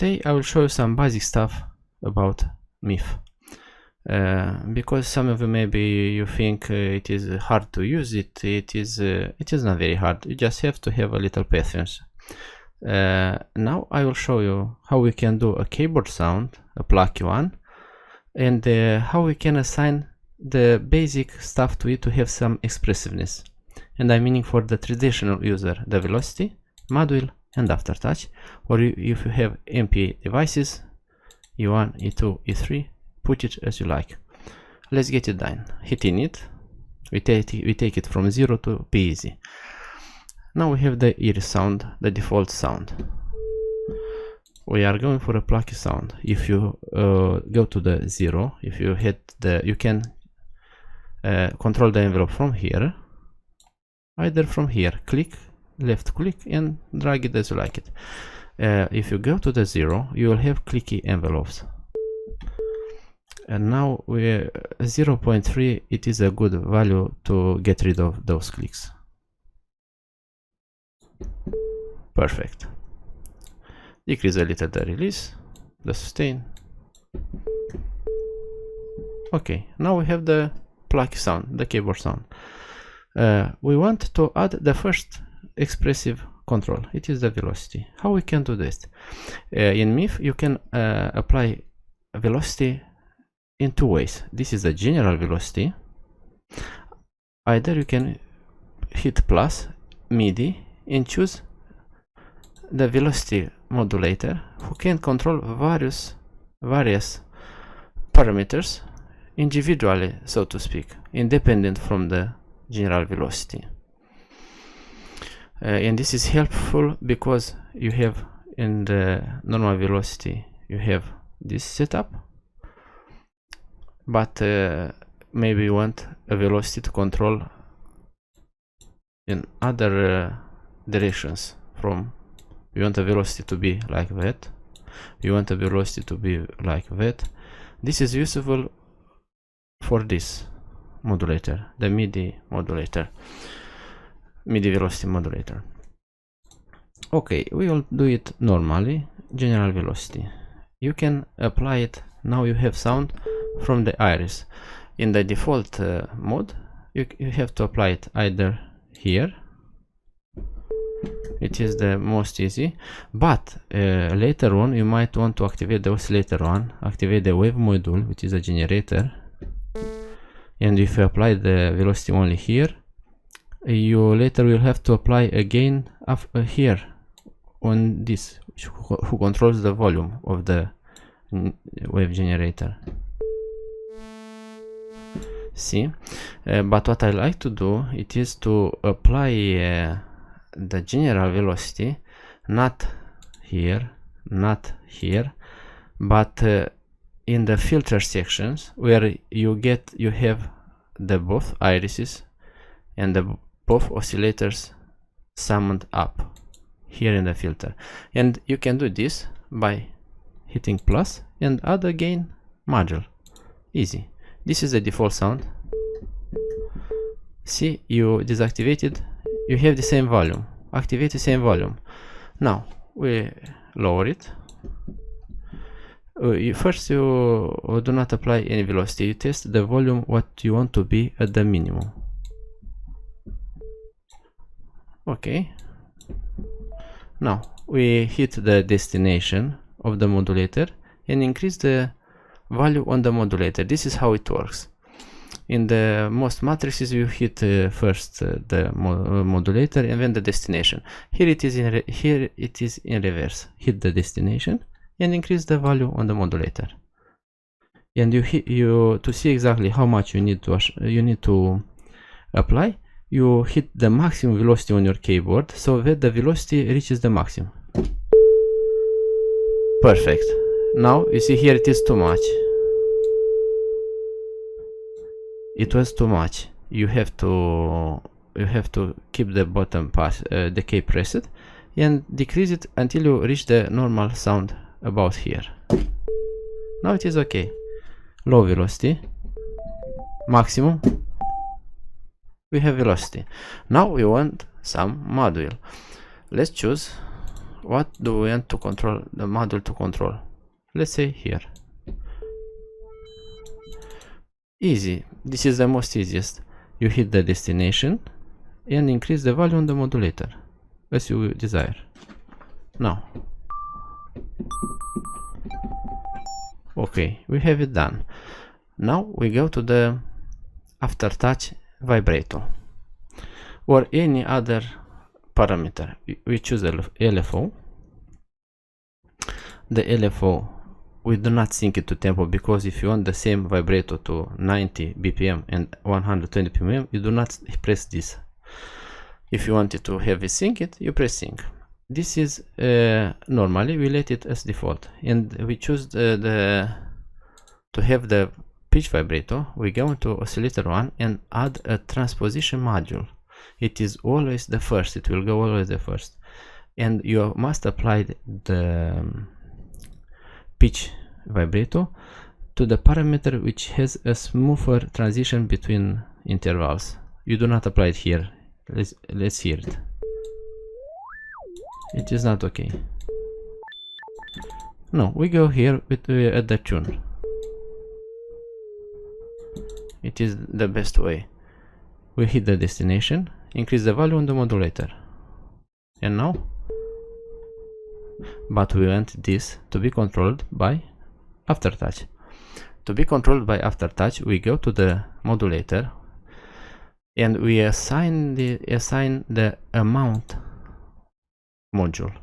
Today I will show you some basic stuff about MIF. Because some of you maybe you think it is hard to use it. It is not very hard. You just have to have a little patience. Now I will show you how we can do a keyboard sound, a plucky one, and how we can assign the basic stuff to it to have some expressiveness. And I'm meaning for the traditional user, the velocity, Modwheel, and Aftertouch. Or if you have MP devices, E1, E2, E3, put it as you like. Let's get it done. Hitting it, we take it from 0 to be easy. Now we have the iris sound, the default sound. We are going for a plucky sound. If you go to the 0, if you hit the, you can control the envelope from here, either from here, click, left click, and drag it as you like it. If you go to the 0, you will have clicky envelopes. And now we 0.3, it is a good value to get rid of those clicks. Perfect. Decrease a little the release, the sustain. Okay, now we have the plucky sound, the keyboard sound. We want to add the first expressive control. It is the velocity. How we can do this? In MIF you can apply velocity in two ways. This is the general velocity. Either you can hit plus MIDI and choose the velocity modulator, who can control various parameters individually, so to speak, independent from the general velocity. And this is helpful because you have in the normal velocity you have this setup, but maybe you want a velocity to control in other directions. From you want a velocity to be like that, you want a velocity to be like that. This is useful for this modulator, the MIDI modulator, MIDI velocity modulator. Okay, we will do it normally, general velocity. You can apply it. Now you have sound from the iris. In the default mode, you have to apply it either here. It is the most easy, but later on you might want to activate the oscillator one, activate the wave module, which is a generator. And if you apply the velocity only here, you later will have to apply again here on this, who controls the volume of the wave generator. See, but what I like to do, it is to apply the general velocity not here, but in the filter sections, where you have the both irises and the both oscillators summoned up here in the filter. And you can do this by hitting plus and add a gain module. Easy. This is the default sound. See, you deactivated, you have the same volume. Activate the same volume. Now we lower it. First you do not apply any velocity. You test the volume what you want to be at the minimum. Okay. Now we hit the destination of the modulator and increase the value on the modulator. This is how it works. In the most matrices you hit first the modulator and then the destination. Here it is in reverse. Hit the destination and increase the value on the modulator. And to see exactly how much you need to apply, you hit the maximum velocity on your keyboard so that the velocity reaches the maximum. Perfect. Now you see here it is too much. It was too much. You have to keep the bottom pass, the key pressed, and decrease it until you reach the normal sound about here. Now it is okay. Low velocity, maximum. We have velocity. Now we want some Modwheel. Let's choose what do we want to control the module to control? Let's say here. Easy. This is the most easiest. You hit the destination and increase the value on the modulator as you desire. Now, okay, we have it done. Now we go to the Aftertouch vibrato or any other parameter. We choose the LFO. The LFO, we do not sync it to tempo, because if you want the same vibrato to 90 BPM and 120 BPM, you do not press this. If you wanted to have it sync it, you press sync. This is normally we let it as default, and we choose to have the pitch vibrato. We go into oscillator 1 and add a transposition module. It is always the first, it will go always the first, and you must apply the pitch vibrato to the parameter which has a smoother transition between intervals. You do not apply it here. Let's hear it. It is not okay. No, we go here with at the tune. It is the best way. We hit the destination, increase the value on the modulator, and now, but we want this to be controlled by Aftertouch. To be controlled by Aftertouch, we go to the modulator and we assign the amount module.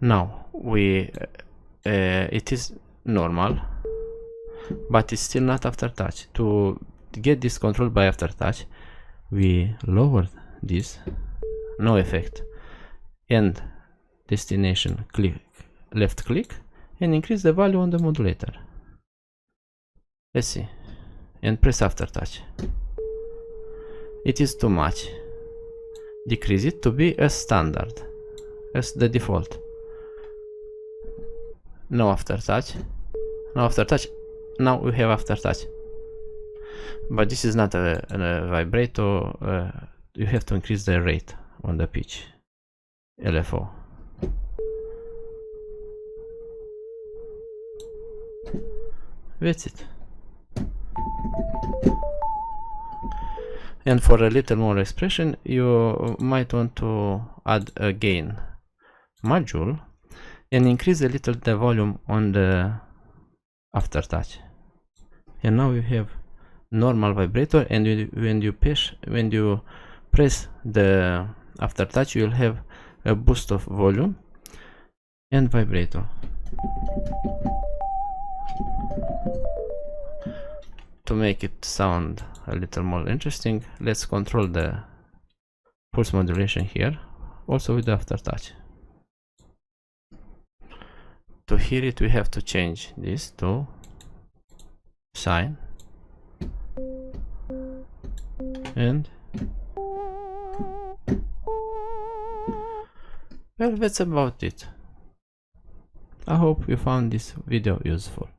Now it is normal, but it's still not Aftertouch. To get this controlled by Aftertouch, we lower this, no effect, and destination, click, left click, and increase the value on the modulator. Let's see, and press Aftertouch. It is too much. Decrease it to be a standard, as the default. No Aftertouch. No Aftertouch. Now we have Aftertouch. But this is not a vibrato. You have to increase the rate on the pitch. LFO. That's it. And for a little more expression, you might want to add a gain module and increase a little the volume on the Aftertouch. And now you have normal vibrator, and when you press the Aftertouch, you will have a boost of volume and vibrato. To make it sound a little more interesting, let's control the pulse modulation here, also with the Aftertouch. To hear it, we have to change this to sine, and well, that's about it. I hope you found this video useful.